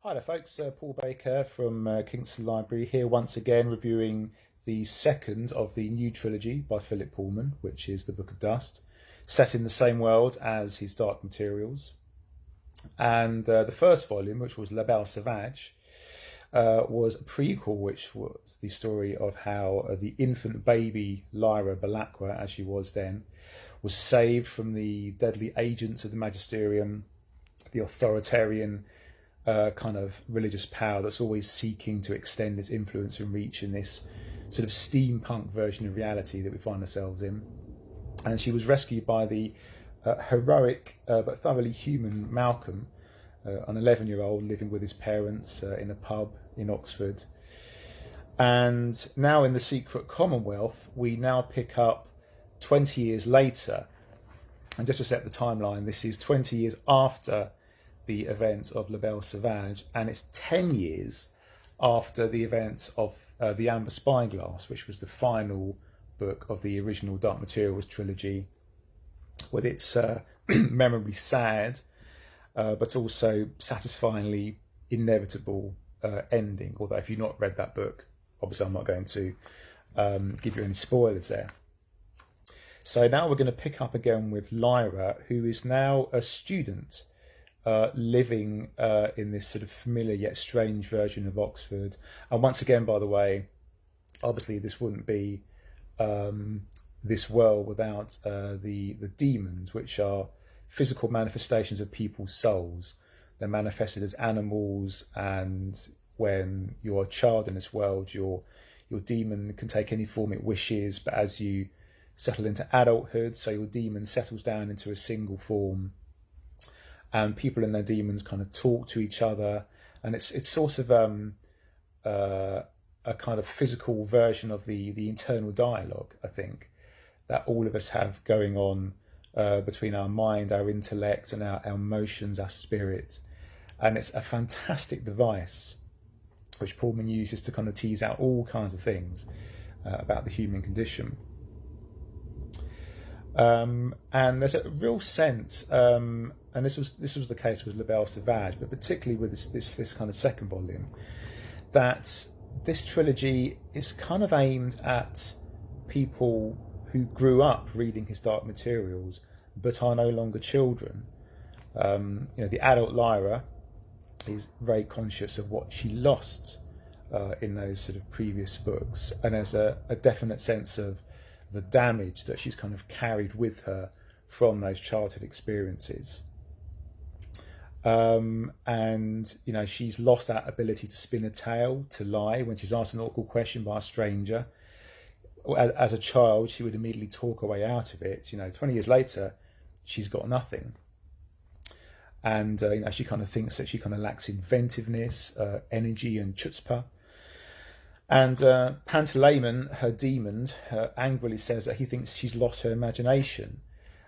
Hi there, folks. Paul Baker from Kingston Library here once again reviewing the second of the new trilogy by Philip Pullman, which is The Book of Dust, set in the same world as his Dark Materials. And the first volume, which was La Belle Sauvage, was a prequel, which was the story of how the infant baby Lyra Belacqua, as she was then, was saved from the deadly agents of the Magisterium, the authoritarian kind of religious power that's always seeking to extend its influence and reach in this sort of steampunk version of reality that we find ourselves in. And she was rescued by the heroic but thoroughly human Malcolm, an 11-year-old living with his parents in a pub in Oxford. And now in the Secret Commonwealth, we now pick up 20 years later. And just to set the timeline, this is 20 years after the events of La Belle Sauvage, and it's 10 years after the events of The Amber Spyglass, which was the final book of the original Dark Materials trilogy, with its memorably sad but also satisfyingly inevitable ending. Although if you've not read that book, obviously I'm not going to give you any spoilers there. So now we're going to pick up again with Lyra, who is now a student living in this sort of familiar yet strange version of Oxford. And once again, by the way, obviously this wouldn't be this world without the demons, which are physical manifestations of people's souls. They're manifested as animals, and when you're a child in this world, your demon can take any form it wishes, but as you settle into adulthood, so your demon settles down into a single form, and people and their demons kind of talk to each other, and it's sort of a kind of physical version of the internal dialogue, I think, that all of us have going on between our mind, our intellect, and our emotions, our spirit. And it's a fantastic device which Pullman uses to kind of tease out all kinds of things about the human condition. And there's a real sense, and this was the case with La Belle Sauvage, but particularly with this kind of second volume, that this trilogy is kind of aimed at people who grew up reading his Dark Materials but are no longer children. The adult Lyra is very conscious of what she lost in those sort of previous books, and there's a definite sense of the damage that she's kind of carried with her from those childhood experiences. And she's lost that ability to spin a tale, to lie when she's asked an awkward question by a stranger. As a child, she would immediately talk her way out of it. 20 years later, she's got nothing. And she kind of thinks that she kind of lacks inventiveness, energy, and chutzpah. And Pantalaimon, her demon, angrily says that he thinks she's lost her imagination.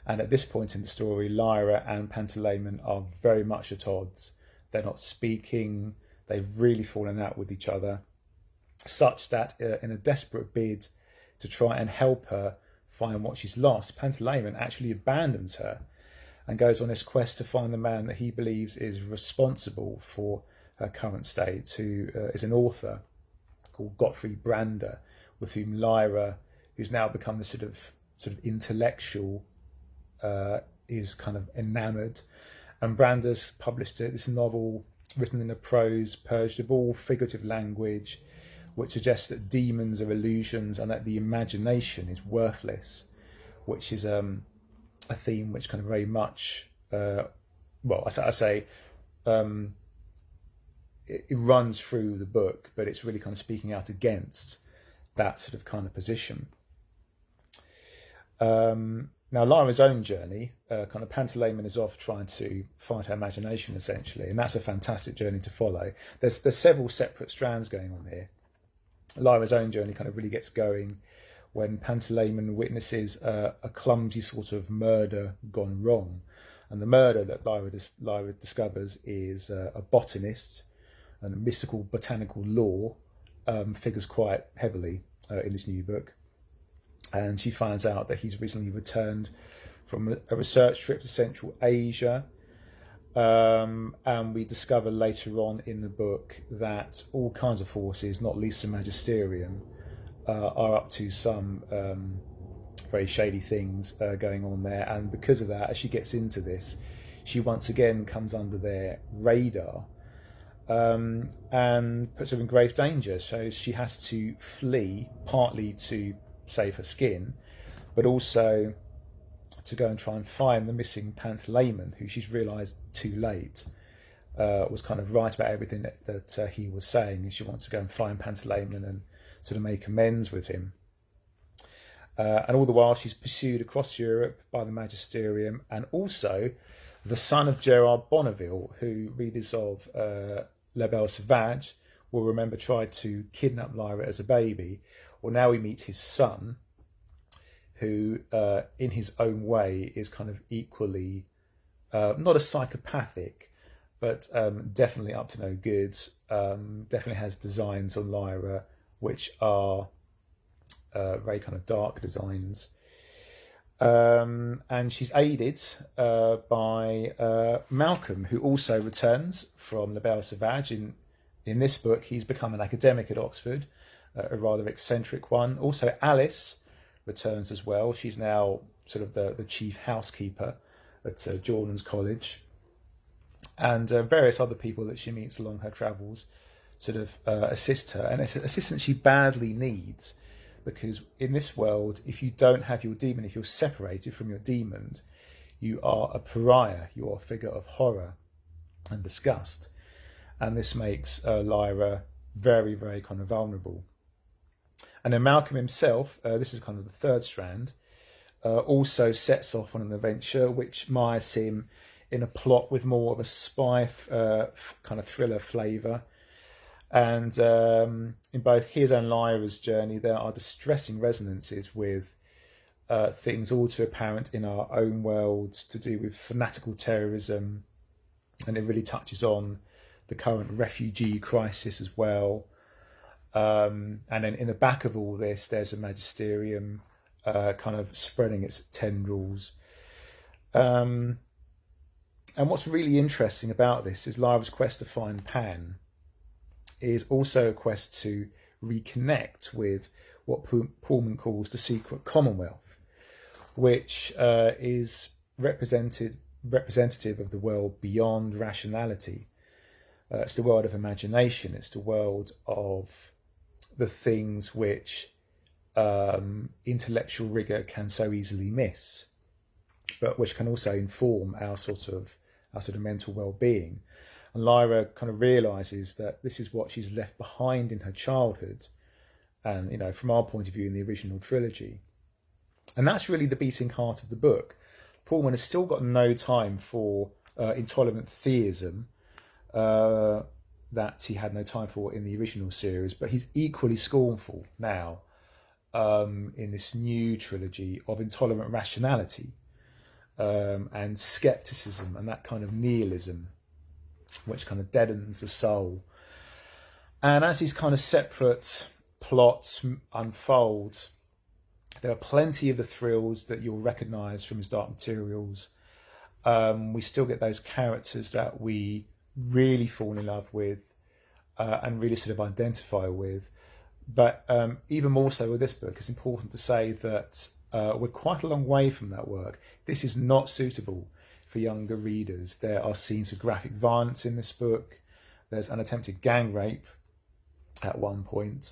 And at this point in the story, Lyra and Pantalaimon are very much at odds. They're not speaking. They've really fallen out with each other, such that in a desperate bid to try and help her find what she's lost, Pantalaimon actually abandons her and goes on this quest to find the man that he believes is responsible for her current state, who is an author called Gottfried Brander, with whom Lyra, who's now become the sort of intellectual, is kind of enamoured. And Brander's published this novel written in a prose purged of all figurative language, which suggests that demons are illusions and that the imagination is worthless, which is a theme which kind of very much, it runs through the book, but it's really kind of speaking out against that sort of kind of position. Now, Lyra's own journey, kind of Pantalaimon is off trying to find her imagination, essentially, and that's a fantastic journey to follow. There's several separate strands going on here. Lyra's own journey kind of really gets going when Pantalaimon witnesses a clumsy sort of murder gone wrong. And the murder that Lyra discovers is a botanist, and mystical botanical lore figures quite heavily in this new book. And she finds out that he's recently returned from a research trip to Central Asia, And we discover later on in the book that all kinds of forces, not least the Magisterium, are up to some very shady things going on there. And because of that, as she gets into this, she once again comes under their radar, and puts her in grave danger. So she has to flee, partly to save her skin, but also to go and try and find the missing Pantaleimon, who she's realised too late was kind of right about everything that he was saying, and she wants to go and find Pantaleimon and sort of make amends with him. And all the while she's pursued across Europe by the Magisterium, and also the son of Gerard Bonneville, who readers of La Belle Sauvage will remember tried to kidnap Lyra as a baby. Well, now we meet his son, who in his own way is kind of equally not a psychopathic, but definitely up to no good. Definitely has designs on Lyra which are very kind of dark designs. And she's aided by Malcolm, who also returns from La Belle Sauvage. In this book, he's become an academic at Oxford, a rather eccentric one. Also, Alice returns as well. She's now sort of the chief housekeeper at Jordan's College. And various other people that she meets along her travels sort of assist her. And it's an assistance she badly needs, because in this world, if you don't have your demon, if you're separated from your demon, you are a pariah, you are a figure of horror and disgust. And this makes Lyra very, very kind of vulnerable. And then Malcolm himself, this is kind of the third strand, also sets off on an adventure which mires him in a plot with more of a spy kind of thriller flavour. And in both his and Lyra's journey, there are distressing resonances with things all too apparent in our own world to do with fanatical terrorism. And it really touches on the current refugee crisis as well. And then in the back of all this, there's a magisterium kind of spreading its tendrils. And what's really interesting about this is Lyra's quest to find Pan is also a quest to reconnect with what Pullman calls the Secret Commonwealth, which is representative of the world beyond rationality. It's the world of imagination. It's the world of the things which intellectual rigour can so easily miss, but which can also inform our sort of mental well-being. And Lyra kind of realises that this is what she's left behind in her childhood, and from our point of view in the original trilogy. And that's really the beating heart of the book. Pullman has still got no time for intolerant theism that he had no time for in the original series, but he's equally scornful now in this new trilogy of intolerant rationality and scepticism and that kind of nihilism which kind of deadens the soul. And as these kind of separate plots unfold, there are plenty of the thrills that you'll recognise from his Dark Materials. We still get those characters that we really fall in love with and really sort of identify with. But even more so with this book, it's important to say that we're quite a long way from that work. This is not suitable for younger readers. There are scenes of graphic violence in this book. There's an attempted gang rape at one point.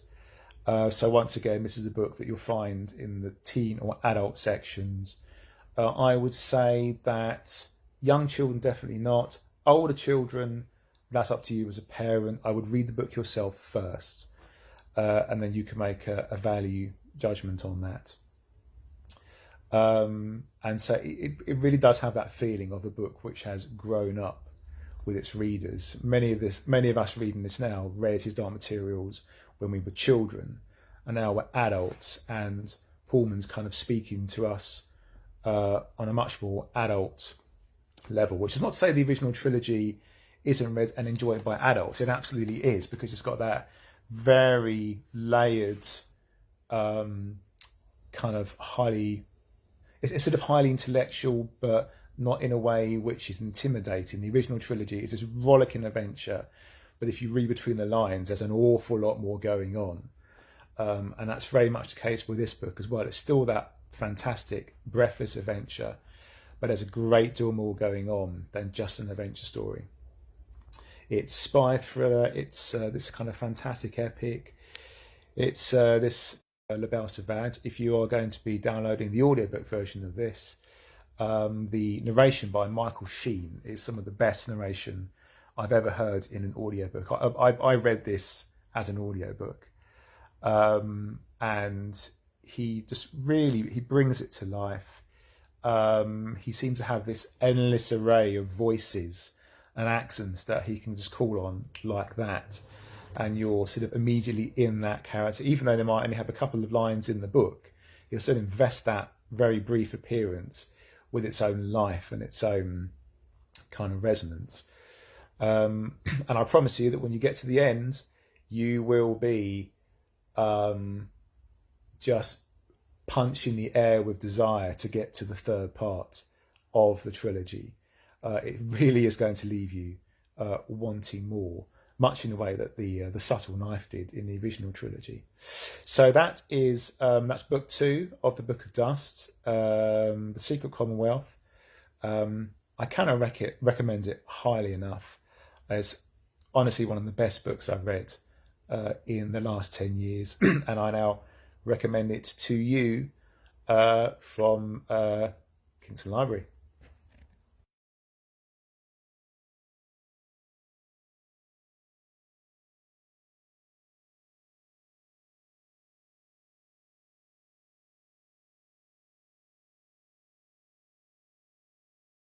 So once again, this is a book that you'll find in the teen or adult sections. I would say that young children, definitely not. Older children, that's up to you as a parent. I would read the book yourself first, and then you can make a value judgment on that. And so it really does have that feeling of a book which has grown up with its readers. Many of us reading this now read his Dark Materials when we were children, and now we're adults, and Pullman's kind of speaking to us on a much more adult level, which is not to say the original trilogy isn't read and enjoyed by adults. It absolutely is, because it's got that very layered kind of it's sort of highly intellectual but not in a way which is intimidating. The original trilogy is this rollicking adventure, but if you read between the lines, there's an awful lot more going on. And that's very much the case with this book as well. It's still that fantastic, breathless adventure, but there's a great deal more going on than just an adventure story. It's spy thriller, it's this kind of fantastic epic. It's this La Belle Sauvage. If you are going to be downloading the audiobook version of this, the narration by Michael Sheen is some of the best narration I've ever heard in an audiobook. I read this as an audiobook, and he just really, he brings it to life. He seems to have this endless array of voices and accents that he can just call on like that, and you're sort of immediately in that character. Even though they might only have a couple of lines in the book, you'll still invest that very brief appearance with its own life and its own kind of resonance. And I promise you that when you get to the end, you will be just punching the air with desire to get to the third part of the trilogy. It really is going to leave you wanting more, much in the way that the Subtle Knife did in the original trilogy. So that is that's book 2 of the Book of Dust, The Secret Commonwealth. I cannot recommend it highly enough. It's honestly one of the best books I've read in the last 10 years, and I now recommend it to you from Kingston Library.